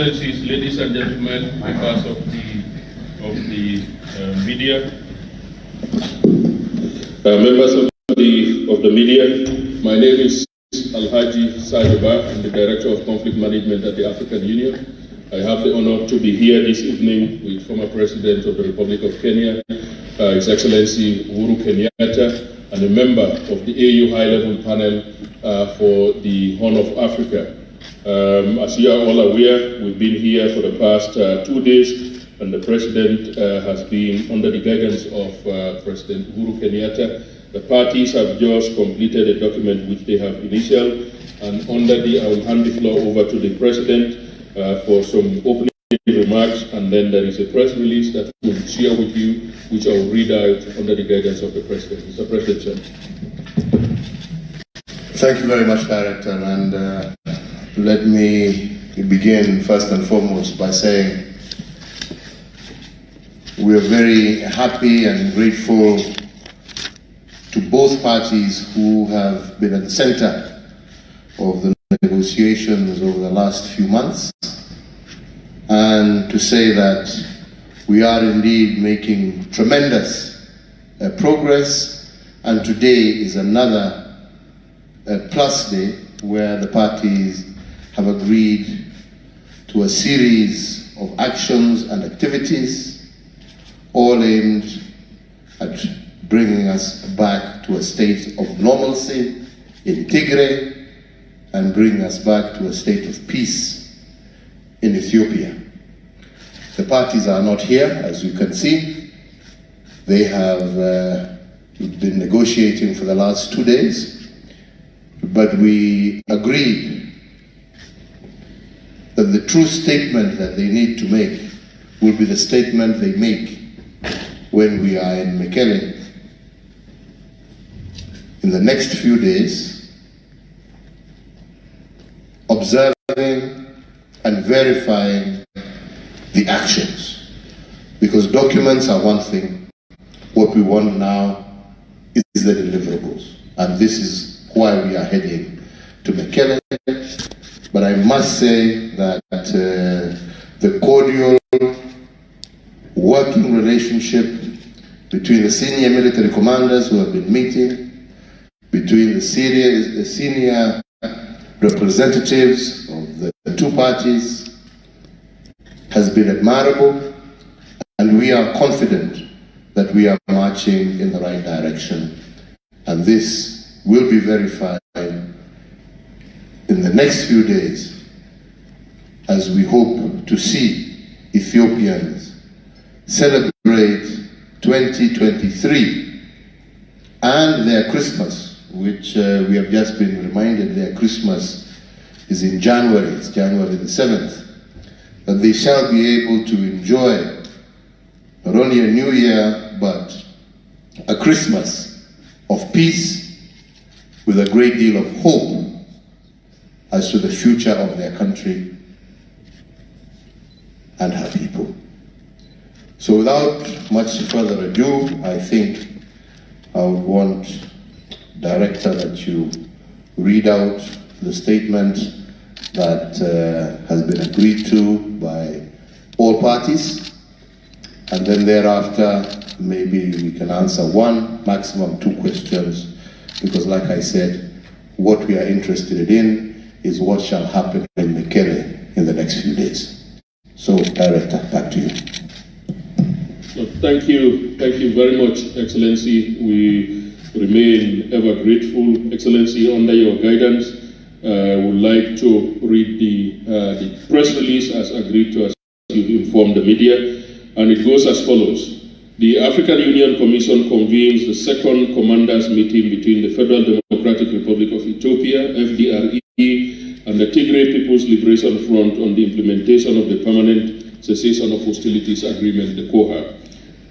Excellencies, ladies and gentlemen, members of the media, members of the media, my name is Alhaji Sajaba. I'm the Director of Conflict Management at the African Union. I have the honor to be here this evening with former President of the Republic of Kenya, His Excellency Uhuru Kenyatta, and a member of the AU High-Level Panel for the Horn of Africa. As you are all aware, we've been here for the past 2 days, and the President has been under the guidance of President Uhuru Kenyatta. The parties have just completed a document which they have initialed, and I will hand the floor over to the President for some opening remarks, and then there is a press release that we will share with you, which I will read out under the guidance of the President. Mr. President, sir. Thank you very much, Director, and let me begin first and foremost by saying we are very happy and grateful to both parties who have been at the center of the negotiations over the last few months, and to say that we are indeed making tremendous progress, and today is another plus day where the parties have agreed to a series of actions and activities, all aimed at bringing us back to a state of normalcy in Tigray and bringing us back to a state of peace in Ethiopia. The parties are not here, as you can see. They have been negotiating for the last 2 days, but we agreed that the true statement that they need to make will be the statement they make when we are in Mekelle in the next few days, observing and verifying the actions. Because documents are one thing, what we want now is the deliverables. And this is why we are heading to Mekelle. But I must say that the cordial working relationship between the senior military commanders who have been meeting, between the senior representatives of the two parties has been admirable, and we are confident that we are marching in the right direction. And this will be verified in the next few days as we hope to see Ethiopians celebrate 2023 and their Christmas, which we have just been reminded their Christmas is in January, it's January the 7th, that they shall be able to enjoy not only a new year, but a Christmas of peace with a great deal of hope as to the future of their country and her people. So without much further ado, I think I would want, Director, that you read out the statement that has been agreed to by all parties, and then thereafter maybe we can answer one, maximum 2 questions, because like I said, what we are interested in is what shall happen in Mekelle in the next few days. So, Director, back to you. So, thank you very much, Excellency. We remain ever grateful. Excellency, under your guidance, I would like to read the press release as agreed to, as you informed the media, and it goes as follows. The African Union Commission convenes the second commanders meeting between the Federal Democratic Republic of Ethiopia, FDRE, and the Tigray People's Liberation Front on the implementation of the Permanent Cessation of Hostilities Agreement, the COHA.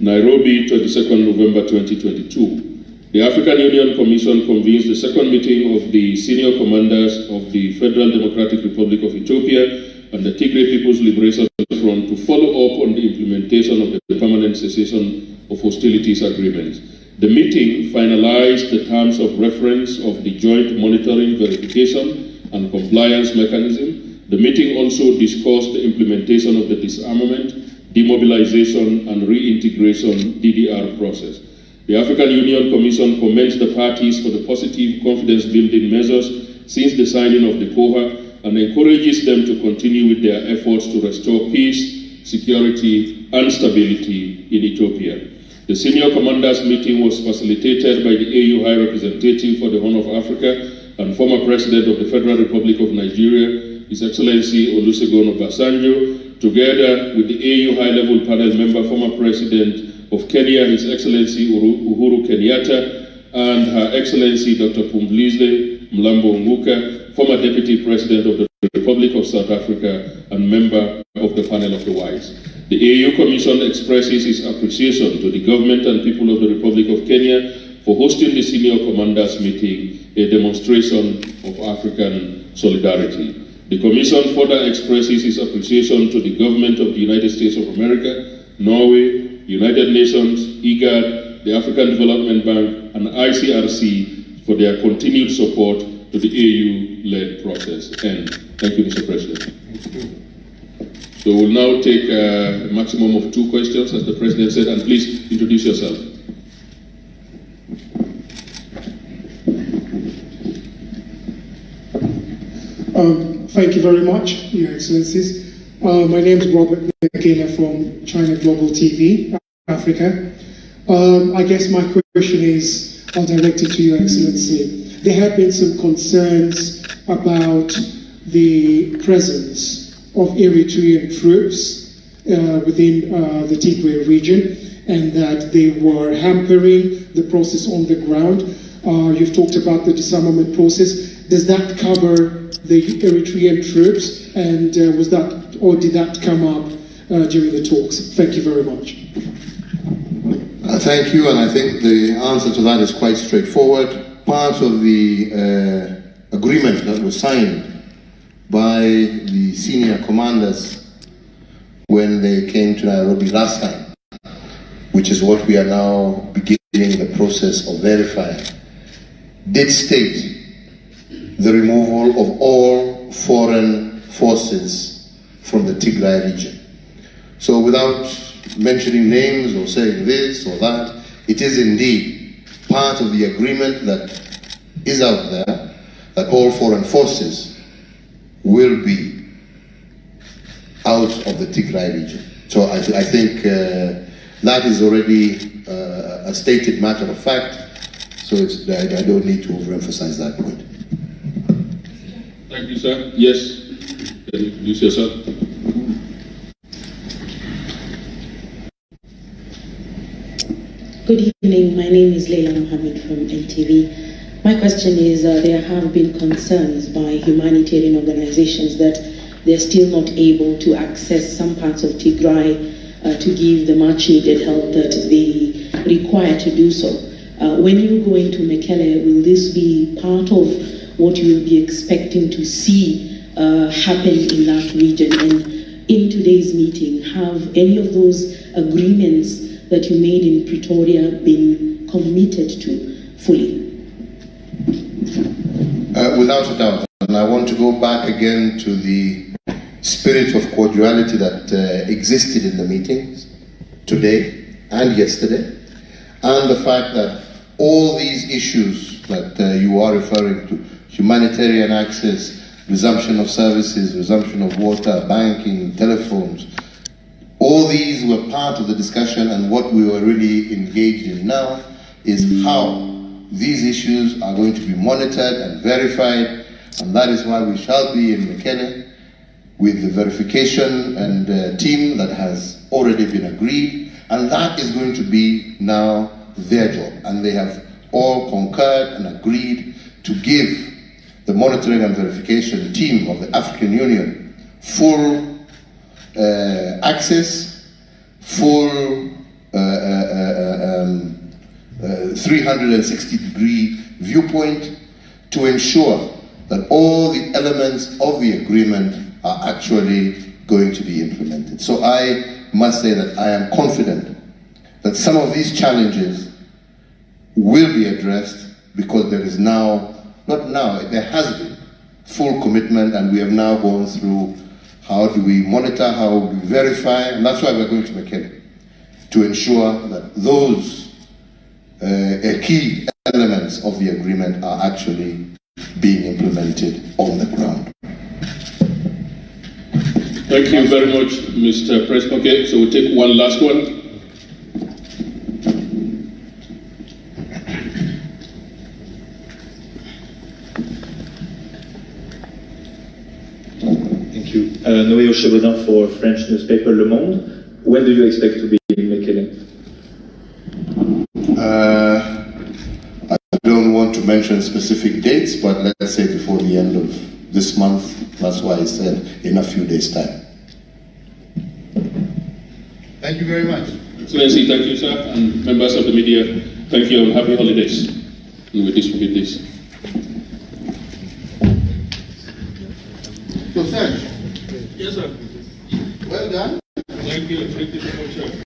Nairobi, 22nd November 2022. The African Union Commission convenes the second meeting of the senior commanders of the Federal Democratic Republic of Ethiopia and the Tigray People's Liberation Front to follow up on the implementation of the Permanent Cessation of Hostilities Agreement. The meeting finalized the terms of reference of the Joint Monitoring, Verification and Compliance Mechanism The meeting also discussed the implementation of the disarmament, demobilization, and reintegration DDR process. The African Union Commission commends the parties for the positive confidence-building measures since the signing of the COHA and encourages them to continue with their efforts to restore peace, security, and stability in Ethiopia. The senior commanders meeting was facilitated by the AU High Representative for the Horn of Africa and former President of the Federal Republic of Nigeria, His Excellency Olusegun Obasanjo, together with the AU High-Level Panel Member, former President of Kenya, His Excellency Uhuru Kenyatta, and Her Excellency Dr. Pumzile Mlambo Nguka, former Deputy President of the Republic of South Africa and member of the Panel of the Wise. The AU Commission expresses its appreciation to the government and people of the Republic of Kenya for hosting the senior commanders meeting, a demonstration of African solidarity. The Commission further expresses its appreciation to the government of the United States of America, Norway, United Nations, IGAD, the African Development Bank, and ICRC for their continued support to the AU-led process. And thank you, Mr. President. So we'll now take a maximum of 2 questions, as the President said, and please introduce yourself. Thank you very much, Your Excellencies. My name is Robert Nakena from China Global TV, Africa. I guess my question is, I'll direct it to Your Excellency. There have been some concerns about the presence of Eritrean troops within the Tigray region, and that they were hampering the process on the ground. You've talked about the disarmament process. Does that cover the Eritrean troops, and was that, or did that come up during the talks? Thank you very much. Thank you, and I think the answer to that is quite straightforward. Part of the agreement that was signed by the senior commanders when they came to Nairobi last time, which is what we are now beginning the process of verifying, did state the removal of all foreign forces from the Tigray region. So without mentioning names or saying this or that, it is indeed part of the agreement that is out there that all foreign forces will be out of the Tigray region. So I think that is already a stated matter of fact, so I don't need to overemphasize that point. Thank you, sir. Yes, can you introduce yourself? Good evening, my name is Leila Mohammed from NTV. My question is, there have been concerns by humanitarian organizations that they're still not able to access some parts of Tigray to give the much needed help that they require to do so. When you go into Mekelle, will this be part of what you will be expecting to see happen in that region? And in today's meeting, have any of those agreements that you made in Pretoria been committed to fully? Without a doubt, and I want to go back again to the spirit of cordiality that existed in the meetings today and yesterday, and the fact that all these issues that you are referring to, humanitarian access, resumption of services, resumption of water, banking, telephones, all these were part of the discussion, and what we were really engaged in now is how these issues are going to be monitored and verified, and that is why we shall be in Mekelle with the verification and team that has already been agreed, and that is going to be now their job, and they have all concurred and agreed to give the monitoring and verification team of the African Union full access, full 360-degree viewpoint to ensure that all the elements of the agreement are actually going to be implemented. So I must say that I am confident that some of these challenges will be addressed, because there is now, not now, there has been full commitment, and we have now gone through how do we monitor, how do we verify, and that's why we're going to Mekele, to ensure that those key elements of the agreement are actually being implemented on the ground. Thank you very much, Mr. President. Okay, so we'll take one last one. Thank you. Noé Ochebaudin for French newspaper Le Monde. When do you expect to be in Mekele? I don't want to mention specific dates, but let's say before the end of this month. That's why I said in a few days' time. Thank you very much. Excellency, thank you, sir, and members of the media, thank you and happy holidays. And we distribute this. So, Serge. Yes, sir. Well done. Thank you so much, sir.